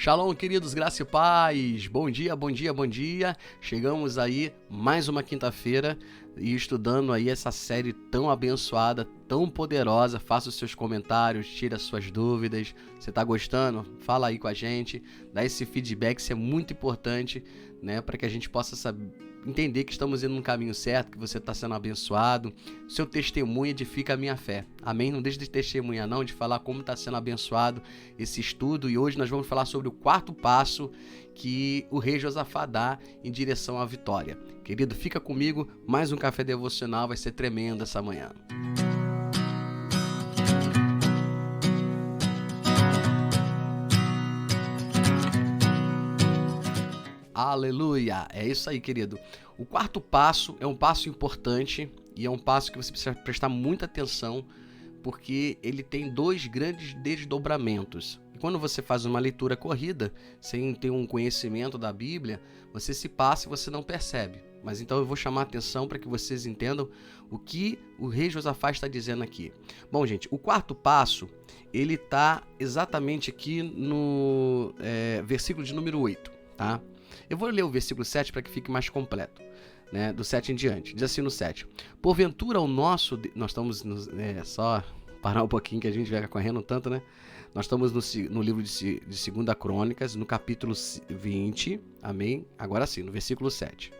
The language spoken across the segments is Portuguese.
Shalom, queridos, graça e paz. Bom dia, bom dia, bom dia. Chegamos aí mais uma quinta-feira e estudando aí essa série tão abençoada, tão poderosa. Faça os seus comentários, tira as suas dúvidas. Você tá gostando? Fala aí com a gente, dá esse feedback, isso é muito importante, né, para que a gente possa entender que estamos indo no caminho certo, que você está sendo abençoado. Seu testemunho edifica a minha fé. Amém? Não deixe de testemunhar não, de falar como está sendo abençoado esse estudo. E hoje nós vamos falar sobre o quarto passo que o rei Josafá dá em direção à vitória. Querido, fica comigo, mais um café devocional, vai ser tremendo essa manhã. Aleluia! É isso aí, querido. O quarto passo é um passo importante e é um passo que você precisa prestar muita atenção, porque ele tem dois grandes desdobramentos. E quando você faz uma leitura corrida, sem ter um conhecimento da Bíblia, você se passa e você não percebe. Mas então eu vou chamar a atenção para que vocês entendam o que o rei Josafá está dizendo aqui. Bom, gente, o quarto passo, ele está exatamente aqui no versículo de número 8, tá? Eu vou ler o versículo 7 para que fique mais completo, né? Do 7 em diante. Diz assim no 7. Porventura o nosso... Nós estamos... só parar um pouquinho que a gente vai correndo tanto, né? Nós estamos no livro de 2 Crônicas, no capítulo 20. Amém? Agora sim, no versículo 7.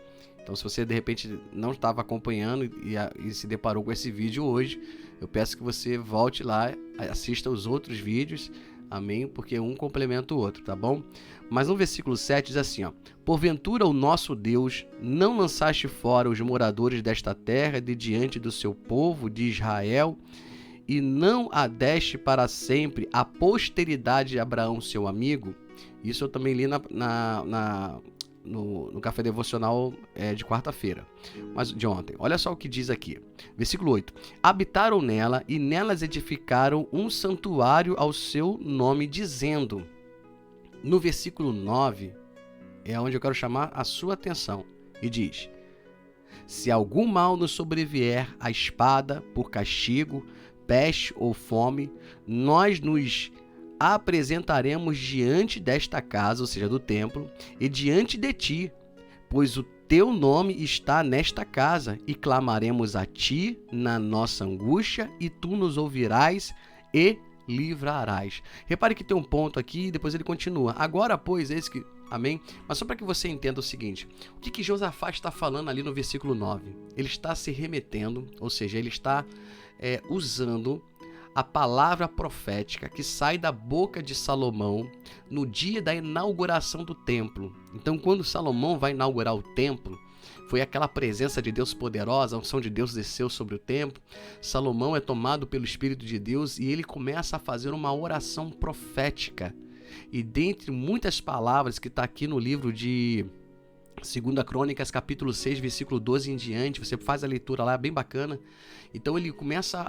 Então, se você de repente não estava acompanhando e se deparou com esse vídeo hoje, eu peço que você volte lá, assista os outros vídeos. Amém? Porque um complementa o outro, tá bom? Mas no versículo 7 diz assim, ó: Porventura o nosso Deus não lançaste fora os moradores desta terra de diante do seu povo de Israel, e não a deste para sempre a posteridade de Abraão, seu amigo? Isso eu também li no café devocional de quarta-feira, mas de ontem. Olha só o que diz aqui, versículo 8: Habitaram nela e nelas edificaram um santuário ao seu nome, dizendo... No versículo 9 é onde eu quero chamar a sua atenção, e diz: Se algum mal nos sobrevier a espada, por castigo, peste ou fome, nós nos apresentaremos diante desta casa, ou seja, do templo, e diante de ti, pois o teu nome está nesta casa, e clamaremos a ti na nossa angústia, e tu nos ouvirás e livrarás. Repare que tem um ponto aqui e depois ele continua. Agora, pois, eis que... Amém? Mas só para que você entenda o seguinte, o que Josafá está falando ali no versículo 9? Ele está se remetendo, ou seja, ele está usando a palavra profética que sai da boca de Salomão no dia da inauguração do templo. Então, quando Salomão vai inaugurar o templo, foi aquela presença de Deus poderosa, a unção de Deus desceu sobre o templo. Salomão é tomado pelo Espírito de Deus e ele começa a fazer uma oração profética. E dentre muitas palavras que está aqui no livro de 2 Crônicas, capítulo 6, versículo 12 em diante, você faz a leitura lá, é bem bacana. Então ele começa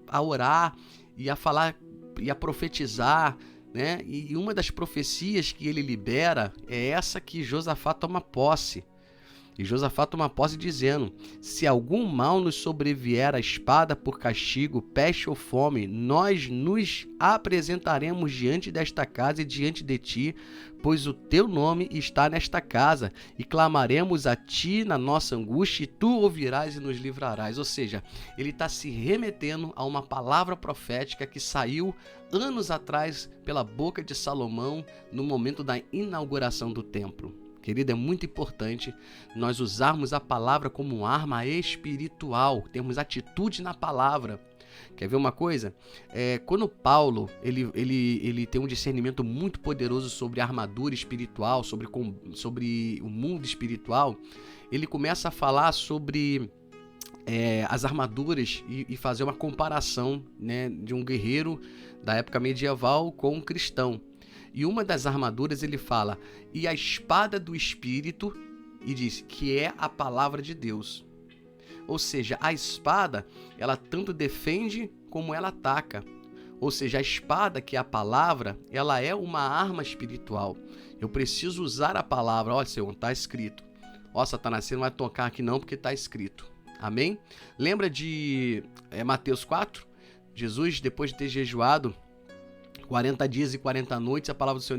a orar e a falar e a profetizar, né? E uma das profecias que ele libera é essa que Josafá toma posse. E Josafá toma posse dizendo: Se algum mal nos sobrevier a espada por castigo, peste ou fome, nós nos apresentaremos diante desta casa e diante de ti, pois o teu nome está nesta casa, e clamaremos a ti na nossa angústia, e tu ouvirás e nos livrarás. Ou seja, ele está se remetendo a uma palavra profética que saiu anos atrás pela boca de Salomão no momento da inauguração do templo. Querido, é muito importante nós usarmos a palavra como arma espiritual, termos atitude na palavra. Quer ver uma coisa? Quando Paulo ele tem um discernimento muito poderoso sobre a armadura espiritual, sobre o mundo espiritual, ele começa a falar sobre as armaduras e fazer uma comparação, né, de um guerreiro da época medieval com um cristão. E uma das armaduras ele fala: e a espada do Espírito, e diz que é a palavra de Deus. Ou seja, a espada, ela tanto defende como ela ataca. Ou seja, a espada, que é a palavra, ela é uma arma espiritual. Eu preciso usar a palavra. Olha, Senhor, está escrito. Ó, Satanás, você não vai tocar aqui não, porque está escrito. Amém? Lembra de Mateus 4? Jesus, depois de ter jejuado 40 dias e 40 noites, a palavra do Senhor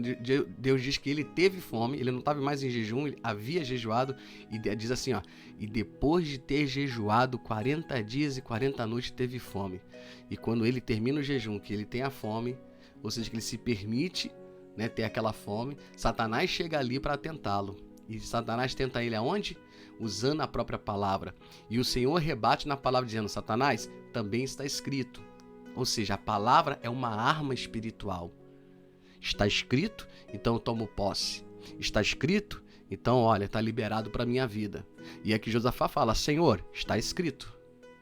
Deus diz que ele teve fome, ele não estava mais em jejum, ele havia jejuado, e diz assim, ó, e depois de ter jejuado 40 dias e 40 noites, teve fome. E quando ele termina o jejum, que ele tem a fome, ou seja, que ele se permite, né, ter aquela fome, Satanás chega ali para tentá-lo. E Satanás tenta ele aonde? Usando a própria palavra. E o Senhor rebate na palavra dizendo, Satanás, também está escrito. Ou seja, a palavra é uma arma espiritual. Está escrito, então eu tomo posse. Está escrito, então olha, está liberado para a minha vida. E aqui Josafá fala, Senhor, está escrito.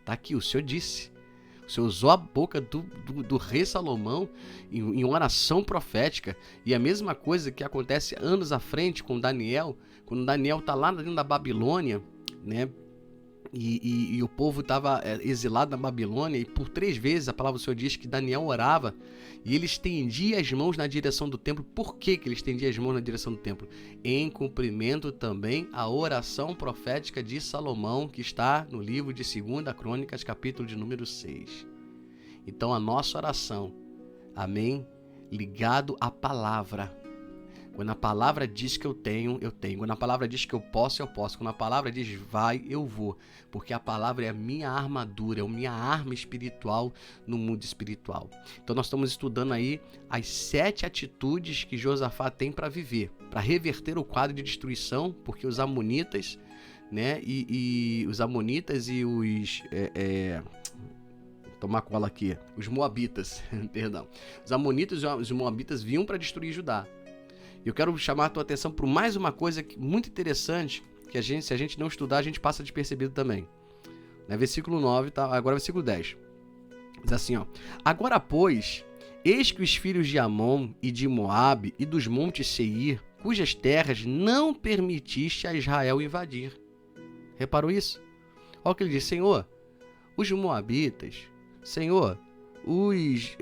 Está aqui, o Senhor disse. O Senhor usou a boca do rei Salomão em oração profética. E a mesma coisa que acontece anos à frente com Daniel, quando Daniel está lá dentro da Babilônia, né? E o povo estava exilado na Babilônia, e por 3 vezes a palavra do Senhor diz que Daniel orava e ele estendia as mãos na direção do templo. Por que ele estendia as mãos na direção do templo? Em cumprimento também à oração profética de Salomão, que está no livro de 2 Crônicas, capítulo de número 6. Então a nossa oração, amém, ligado à palavra. Quando a palavra diz que eu tenho, eu tenho. Quando a palavra diz que eu posso, eu posso. Quando a palavra diz vai, eu vou. Porque a palavra é a minha armadura, é a minha arma espiritual no mundo espiritual. Então nós estamos estudando aí as 7 atitudes que Josafá tem para viver, para reverter o quadro de destruição, porque os amonitas, né, e os amonitas e os... tomar cola aqui. Os moabitas, perdão. Os amonitas e os moabitas vinham para destruir Judá. Eu quero chamar a tua atenção para mais uma coisa muito interessante, que se a gente não estudar, a gente passa despercebido também. Né? Versículo 9, tá? Agora versículo 10. Diz assim, ó. Agora, pois, eis que os filhos de Amon e de Moabe e dos montes Seir, cujas terras não permitiste a Israel invadir. Reparou isso? Olha o que ele diz, Senhor, os moabitas, Senhor, os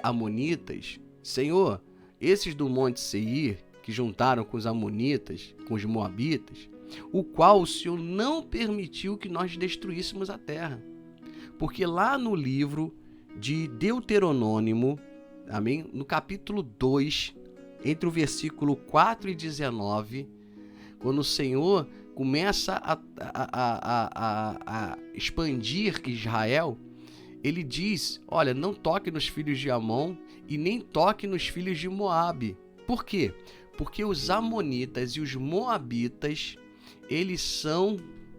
amonitas, Senhor, esses do monte Seir, que juntaram com os amonitas, com os moabitas, o qual o Senhor não permitiu que nós destruíssemos a terra. Porque lá no livro de Deuteronômio, amém? No capítulo 2, entre o versículo 4 e 19, quando o Senhor começa a expandir Israel, ele diz, olha, não toque nos filhos de Amon e nem toque nos filhos de Moabe. Por quê? Porque os amonitas e os moabitas, eles são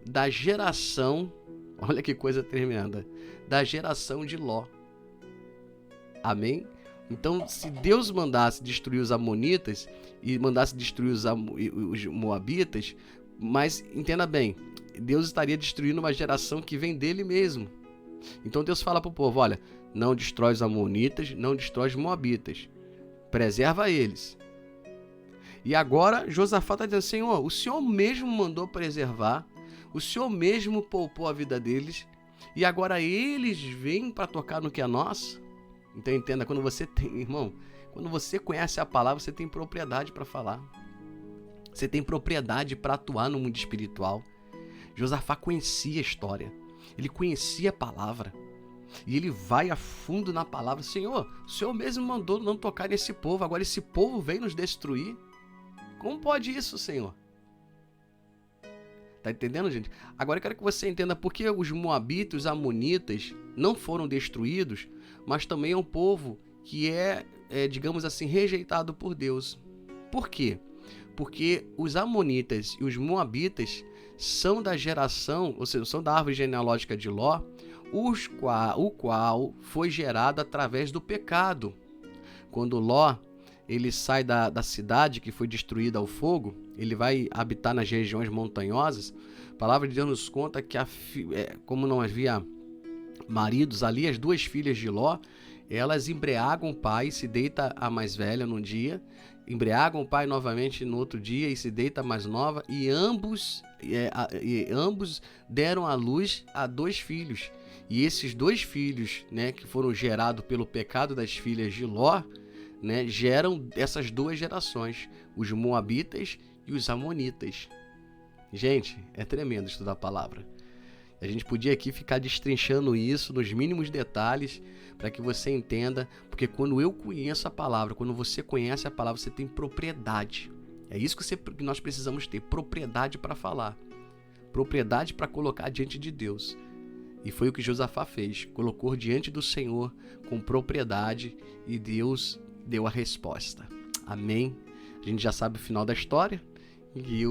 da geração, olha que coisa tremenda, da geração de Ló. Amém? Então, se Deus mandasse destruir os amonitas e mandasse destruir os moabitas, mas entenda bem, Deus estaria destruindo uma geração que vem dele mesmo. Então Deus fala para o povo, olha, não destrói os amonitas, não destrói os moabitas, preserva eles. E agora Josafá está dizendo, Senhor, o Senhor mesmo mandou preservar, o Senhor mesmo poupou a vida deles, e agora eles vêm para tocar no que é nosso. Então entenda, quando você tem, irmão, quando você conhece a palavra, você tem propriedade para falar. Você tem propriedade para atuar no mundo espiritual. Josafá conhecia a história. Ele conhecia a palavra. E ele vai a fundo na palavra. Senhor, o Senhor mesmo mandou não tocar nesse povo. Agora esse povo vem nos destruir. Como pode isso, Senhor? Tá entendendo, gente? Agora eu quero que você entenda por que os moabitas, os amonitas não foram destruídos, mas também é um povo que digamos assim, rejeitado por Deus. Por quê? Porque os amonitas e os moabitas são da geração, ou seja, são da árvore genealógica de Ló, o qual foi gerado através do pecado. Quando Ló ele sai da cidade que foi destruída ao fogo, ele vai habitar nas regiões montanhosas. A palavra de Deus nos conta que como não havia maridos ali, as 2 filhas de Ló, elas embriagam o pai, se deita a mais velha num dia, embriagam o pai novamente no outro dia e se deita a mais nova, e ambos deram à luz a 2 filhos. E esses 2 filhos, né, que foram gerados pelo pecado das filhas de Ló, né, geram essas 2 gerações, os moabitas e os amonitas. Gente, é tremendo estudar a palavra. A gente podia aqui ficar destrinchando isso nos mínimos detalhes para que você entenda, porque quando eu conheço a palavra, quando você conhece a palavra, você tem propriedade. É isso que nós precisamos ter, propriedade para falar, propriedade para colocar diante de Deus. E foi o que Josafá fez, colocou diante do Senhor com propriedade e Deus deu a resposta. Amém? A gente já sabe o final da história, e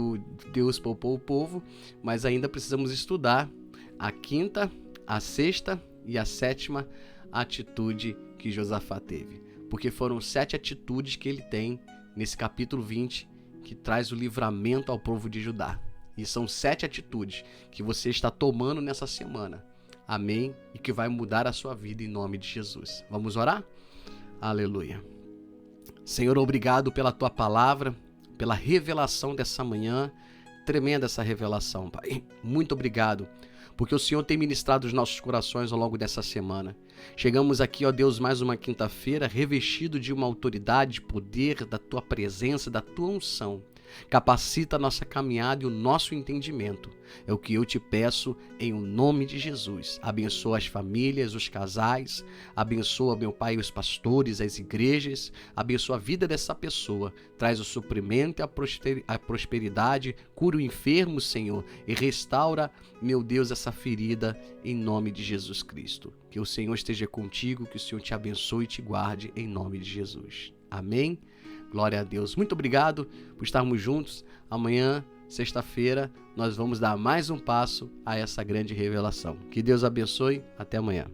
Deus poupou o povo, mas ainda precisamos estudar a quinta, a sexta e a sétima atitude que Josafá teve. Porque foram 7 atitudes que ele tem nesse capítulo 20, que traz o livramento ao povo de Judá. E são 7 atitudes que você está tomando nessa semana. Amém? E que vai mudar a sua vida em nome de Jesus. Vamos orar? Aleluia. Senhor, obrigado pela tua palavra, pela revelação dessa manhã. Tremenda essa revelação, Pai. Muito obrigado, porque o Senhor tem ministrado os nossos corações ao longo dessa semana. Chegamos aqui, ó Deus, mais uma quinta-feira, revestido de uma autoridade, poder, da tua presença, da tua unção. Capacita a nossa caminhada e o nosso entendimento. É o que eu te peço em o nome de Jesus. Abençoa as famílias, os casais, abençoa, meu Pai, os pastores, as igrejas, abençoa a vida dessa pessoa, traz o suprimento e a prosperidade, cura o enfermo, Senhor, e restaura, meu Deus, essa ferida em nome de Jesus Cristo. Que o Senhor esteja contigo, que o Senhor te abençoe e te guarde em nome de Jesus. Amém? Glória a Deus. Muito obrigado por estarmos juntos. Amanhã, sexta-feira, nós vamos dar mais um passo a essa grande revelação. Que Deus abençoe. Até amanhã.